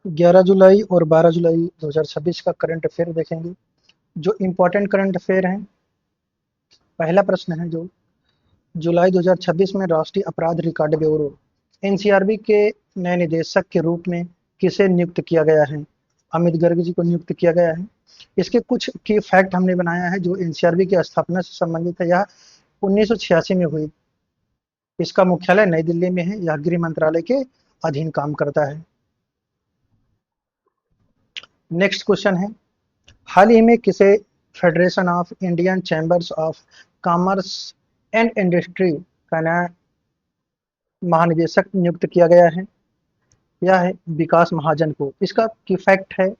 11 जुलाई और 12 जुलाई 2026 का current affair देखेंगे। जो इम्पोर्टेंट करंट अफेयर हैं, पहला प्रश्न है जो जुलाई 2026 में राष्ट्रीय अपराध रिकॉर्ड ब्यूरो एनसीआरबी के नए निदेशक के रूप में किसे नियुक्त किया गया है? अमित गर्ग जी को नियुक्त किया गया है। इसके कुछ की फैक्ट हमने बनाया है जो एनसीआरबी की स्थापना से संबंधित है। यह 1986 में हुई। इसका मुख्यालय नई दिल्ली में है। यह गृह मंत्रालय के अधीन काम करता है। नेक्स्ट क्वेश्चन है, हाल ही में किसे federation of Indian chambers of commerce and industry का नया महानिदेशक नियुक्त किया गया है? यह है विकास महाजन को। इसका की फैक्ट है,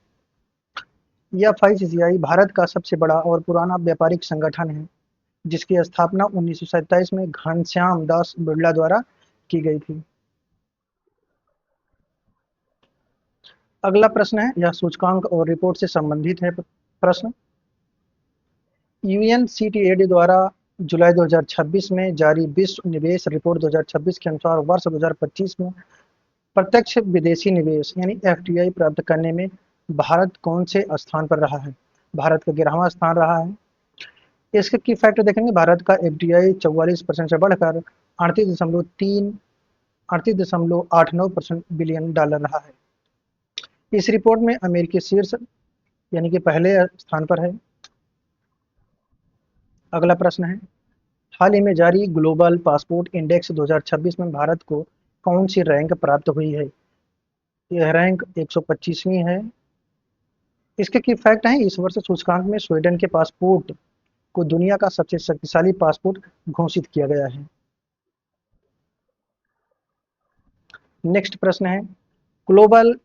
यह आईसीसीआई भारत का सबसे बड़ा और पुराना व्यापारिक संगठन है जिसकी स्थापना 1927 में घनश्याम दास बिड़ला द्वारा की गई थी। अगला प्रश्न है, यह सूचकांक और रिपोर्ट से संबंधित है प्रश्न। यूएनसीटीएडी द्वारा जुलाई 2026 में जारी विश्व निवेश रिपोर्ट 2026 के अनुसार वर्ष 2025 में प्रत्यक्ष विदेशी निवेश यानी एफडीआई प्राप्त करने में भारत कौन से स्थान पर रहा है? भारत का 11वां स्थान रहा है। इसके की फैक्टर देखेंगे, भारत का एफडीआई 44% से बढ़कर 38.89% बिलियन डॉलर रहा है। इस रिपोर्ट में अमेरिकी शीर्ष यानी कि पहले स्थान पर है। अगला प्रश्न है, हाल ही में जारी ग्लोबल पासपोर्ट इंडेक्स 2026 में भारत को कौन सी रैंक प्राप्त हुई है? यह रैंक 125वीं है। इसके की फैक्ट है, इस वर्ष सूचकांक में स्वीडन के पासपोर्ट को दुनिया का सबसे शक्तिशाली पासपोर्ट घोषित किया गया है। नेक्स्ट प्रश्न है, ग्लोबल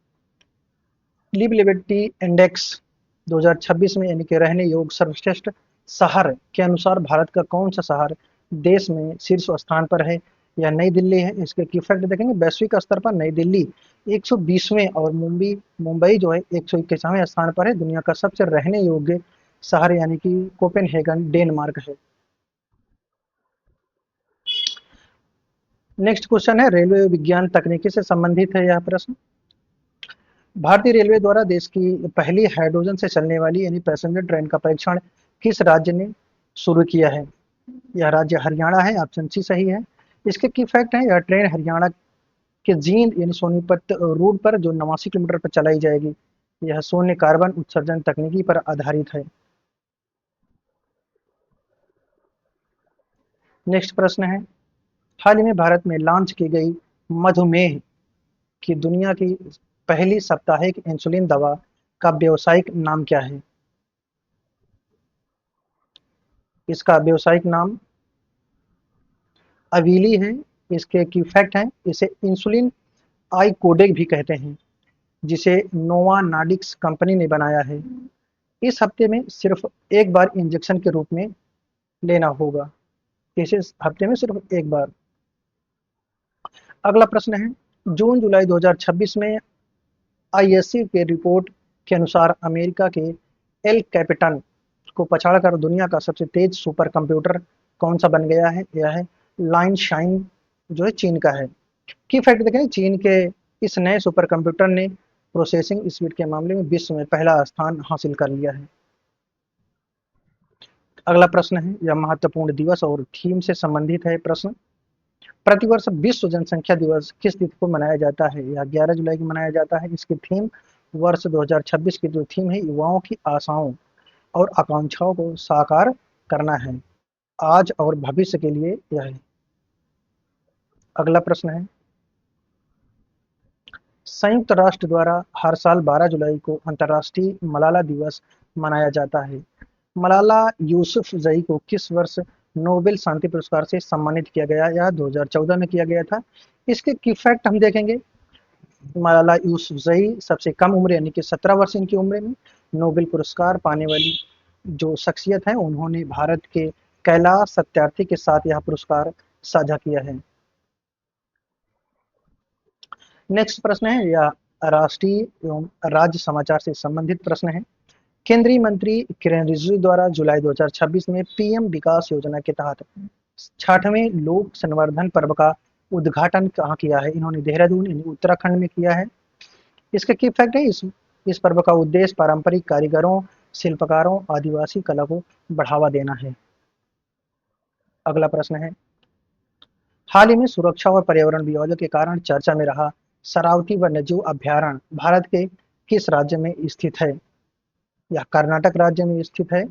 लिवबिलिटी इंडेक्स 2026 में यानी कि रहने योग्य सर्वश्रेष्ठ शहर के अनुसार भारत का कौन सा शहर देश में शीर्ष स्थान पर है? या नई दिल्ली है। इसके की फैक्ट देखेंगे, वैश्विक स्तर पर नई दिल्ली 120वें और मुंबई मुंबई जो है 121वें स्थान पर है। दुनिया का सबसे रहने योग्य शहर यानी कि कोपेनहेगन डेनमार्क है। नेक्स्ट क्वेश्चन है, रेलवे विज्ञान तकनीकी से संबंधित है यह प्रश्न। भारतीय रेलवे द्वारा देश की पहली हाइड्रोजन से चलने वाली यानी पैसेंजर ट्रेन का परीक्षण किस राज्य ने शुरू किया है? यह राज्य हरियाणा है। ऑप्शन सी सही है। इसके की फैक्ट है, यह ट्रेन हरियाणा के जींद यानी सोनीपत रूट पर जो 89 किलोमीटर पर चलाई जाएगी। यह शून्य कार्बन उत्सर्जन तकनीकी पर आधारित है। नेक्स्ट प्रश्न है, हाल ही में भारत में लॉन्च की गई मधुमेह की दुनिया की पहली साप्ताहिक इंसुलिन दवा का व्यावसायिक नाम क्या है? इसका व्यावसायिक नाम अवीली है। इसके की फैक्ट है, इसे इंसुलिन आई कोडेक भी कहते हैं जिसे नोवा नॉर्डिक्स कंपनी ने बनाया है। इस हफ्ते में सिर्फ एक बार इंजेक्शन के रूप में लेना होगा। इसे हफ्ते में सिर्फ एक बार। अगला प्रश्न है, जून जुलाई 2026 में आईएससी के रिपोर्ट के अनुसार अमेरिका के एल कैपिटन को पछाड़कर दुनिया का सबसे तेज सुपर कंप्यूटर कौन सा बन गया है? यह है लाइन शाइन जो है चीन का है। की फैक्ट देखें, चीन के इस नए सुपर कंप्यूटर ने प्रोसेसिंग स्पीड के मामले में विश्व में पहला स्थान हासिल कर लिया है। अगला प्रश्न है, यह महत्वपूर्ण दिवस और थीम से संबंधित है प्रश्न। प्रतिवर्ष विश्व जनसंख्या दिवस किस तिथि को मनाया जाता है? यह 11 जुलाई को मनाया जाता है। इसकी थीम वर्ष 2026 की जो थीम है, युवाओं की आशाओं और आकांक्षाओं को साकार करना है, आज और भविष्य के लिए यह है। अगला प्रश्न है, संयुक्त राष्ट्र द्वारा हर साल 12 जुलाई को अंतर्राष्ट्रीय मलाला दिवस मनाया जाता है। मलाला यूसुफजई को किस वर्ष नोबेल शांति पुरस्कार से सम्मानित किया गया? यह 2014 में किया गया था। इसके की फैक्ट हम देखेंगे, मलाला यूसुफजई सबसे कम उम्र यानी कि 17 वर्ष इनकी उम्र में नोबेल पुरस्कार पाने वाली जो शख्सियत है। उन्होंने भारत के कैलाश सत्यार्थी के साथ यह पुरस्कार साझा किया है। नेक्स्ट प्रश्न है, यह राष्ट्रीय एवं राज्य समाचार से संबंधित प्रश्न है। केंद्रीय मंत्री किरेन रिजिजू द्वारा जुलाई 2026 में पीएम विकास योजना के तहत 60वें लोक संवर्धन पर्व का उद्घाटन कहाँ किया है? इन्होंने देहरादून यानी उत्तराखंड में किया है। इसके की फैक्ट है इस पर्व का उद्देश्य पारंपरिक कारीगरों, शिल्पकारों, आदिवासी कला को बढ़ावा देना है। अगला प्रश्न है, हाल ही में सुरक्षा और पर्यावरण विवादों के कारण चर्चा में रहा शरावती वन्यजीव अभयारण्य भारत के किस राज्य में स्थित है? यह कर्नाटक राज्य में स्थित है।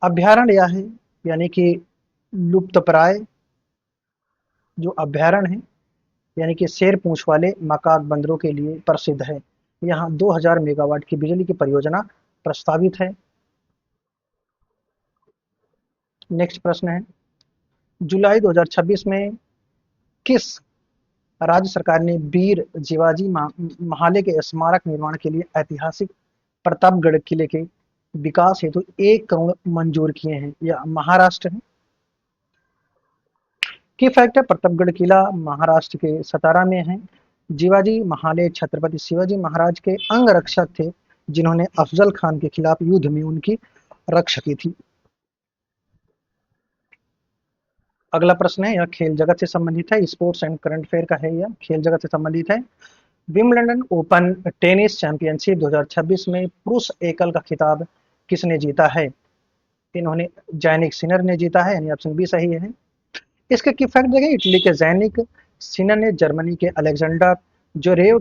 अभयारण्य यह है यानी कि लुप्तप्राय जो अभयारण्य है यानी कि शेर पूंछ वाले मकाक बंदरों के लिए प्रसिद्ध है। यहाँ 2000 मेगावाट की बिजली की परियोजना प्रस्तावित है। नेक्स्ट प्रश्न है, जुलाई 2026 में किस राज्य सरकार ने वीर शिवाजी महाले के स्मारक निर्माण के लिए ऐतिहासिक प्रतापगढ़ किले के विकास हेतु 1 करोड़ मंजूर किए हैं? यह महाराष्ट्र है। की फैक्ट है, प्रतापगढ़ किला महाराष्ट्र के सतारा में है। शिवाजी महाले छत्रपति शिवाजी महाराज के अंग रक्षक थे जिन्होंने अफजल खान के खिलाफ युद्ध में उनकी रक्षा की थी। अगला प्रश्न है, यह खेल जगत से संबंधित है, स्पोर्ट्स एंड करंट अफेयर का है, यह खेल जगत से संबंधित है। विंबलडन ओपन टेनिस चैंपियनशिप 2026 में पुरुष एकल का खिताब किसने जीता है? इन्होंने जैनिक सिनर ने जीता है, यानी ऑप्शन बी सही है। इसके की फैक्ट देखें, इटली के जैनिक सिनर ने जर्मनी के अलेक्जेंडर जोरेव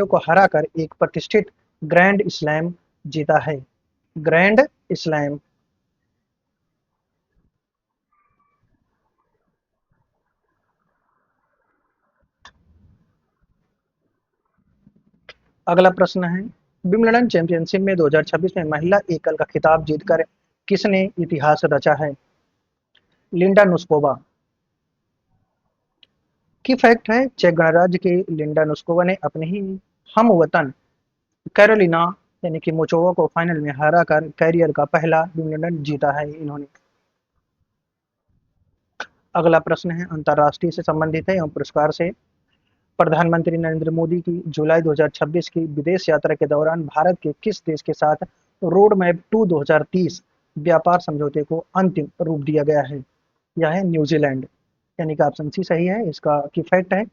को हराकर एक प्रतिष्ठित ग्रैंड स्लैम जीता है। Grand slam. अगला प्रश्न है, विंबलडन चैंपियनशिप में 2026 में महिला एकल का खिताब जीतकर किसने इतिहास रचा है? लिंडा नुस्कोवा। की फैक्ट है, चेक गणराज्य की लिंडा नुस्कोवा ने अपने ही हमवतन कैरोलिना यानी कि मोचोवा को फाइनल में हराकर कैरियर का पहला विंबलडन जीता है इन्होंने। अगला प्रश्न है, अंतर्राष्ट्रीय से संबंधित है एवं पुरस्कार से। प्रधानमंत्री नरेंद्र मोदी की जुलाई 2026 की विदेश यात्रा के दौरान भारत के किस देश के साथ रोड मैप टू 2030 व्यापार समझौते को अंतिम रूप दिया गया है? यह है न्यूजीलैंड, यानी कि ऑप्शन सी सही है। इसका की फैक्ट है,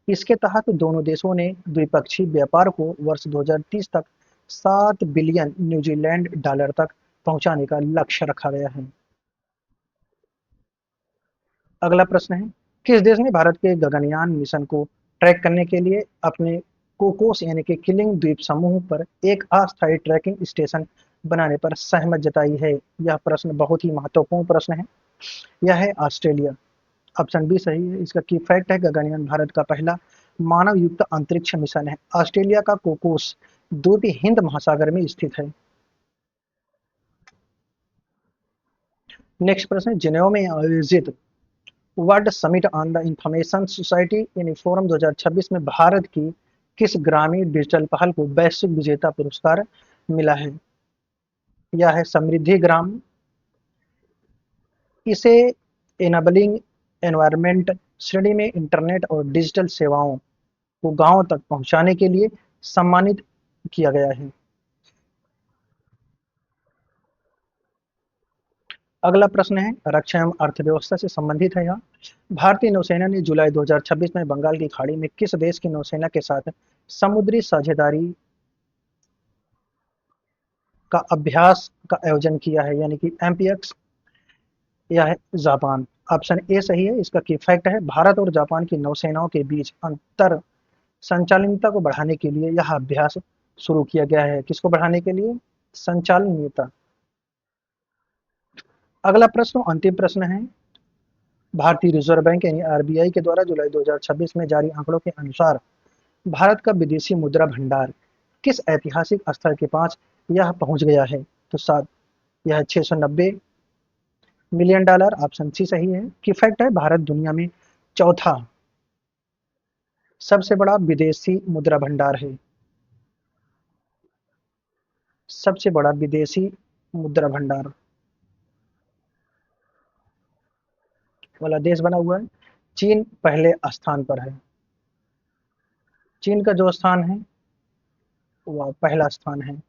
इसके तहत दोनों देशों ने द्विपक्षीय व्यापार को वर्ष 2030 तक 7 बिलियन न्यूजीलैंड डॉलर तक पहुंचाने का लक्ष्य रखा गया है। अगला प्रश्न है, किस देश ने भारत के गगनयान मिशन को ट्रैक करने के लिए अपने कोकोस यानी कि किलिंग द्वीप समूह पर एक अस्थायी ट्रैकिंग स्टेशन बनाने पर सहमत जताई है? यह प्रश्न बहुत ही महत्वपूर्ण प्रश्न है। यह है ऑस्ट्रेलिया, ऑप्शन बी सही है। इसका की फैक्ट है, गगनयान भारत का पहला मानव युक्त अंतरिक्ष मिशन है। ऑस्ट्रेलिया का कोकोस द्वीप हिंद महासागर में स्थित है। नेक्स्ट प्रश्न, जिनेवा में आयोजित world summit on the information society in forum 2026 में भारत की किस ग्रामीण डिजिटल पहल को वैश्विक विजेता पुरस्कार मिला है? यह है समृद्धि ग्राम। इसे एनाबलिंग एनवायरनमेंट श्रेणी में इंटरनेट और डिजिटल सेवाओं को गांव तक पहुंचाने के लिए सम्मानित किया गया है। अगला प्रश्न है, रक्षा एवं अर्थव्यवस्था से संबंधित है। यह भारतीय नौसेना ने जुलाई 2026 में बंगाल की खाड़ी में किस देश की नौसेना के साथ समुद्री साझेदारी का अभ्यास का आयोजन किया है, यानी कि एमपीएक्स? यह है जापान, ऑप्शन ए सही है। इसका की फैक्ट है, भारत और जापान की नौसेनाओं के बीच अंतर संचालनीयता को बढ़ाने के लिए यह अभ्यास शुरू किया गया है। किसको बढ़ाने के लिए? संचालनीयता। अगला प्रश्न अंतिम प्रश्न है, भारतीय रिजर्व बैंक यानी आरबीआई के द्वारा जुलाई 2026 में जारी आंकड़ों के अनुसार भारत का विदेशी मुद्रा भंडार किस ऐतिहासिक स्तर के पास यह पहुंच गया है? तो सात, यह 690 मिलियन डॉलर, ऑप्शन सी सही है। की फैक्ट है, भारत दुनिया में चौथा सबसे बड़ा विदेशी मुद्रा भंडार है। सबसे बड़ा विदेशी मुद्रा भंडार वाला देश बना हुआ है। चीन पहले स्थान पर है। चीन का जो स्थान है वह पहला स्थान है।